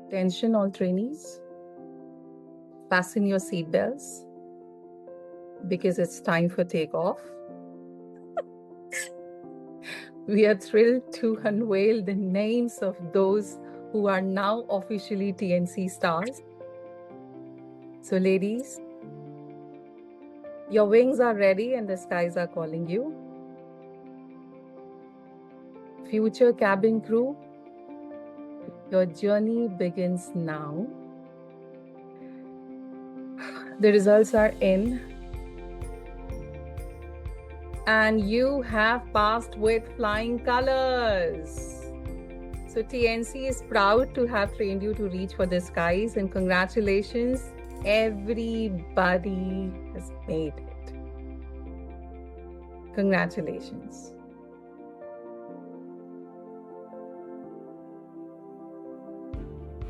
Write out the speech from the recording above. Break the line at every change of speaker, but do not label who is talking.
Attention all trainees, fasten your seatbelts because it's time for takeoff. We are thrilled to unveil the names of those who are now officially TNC stars. So ladies, your wings are ready and the skies are calling you. Future cabin crew, your journey begins now. The results are in. And you have passed with flying colors. So TNC is proud to have trained you to reach for the skies, and congratulations, everybody has made it. Congratulations.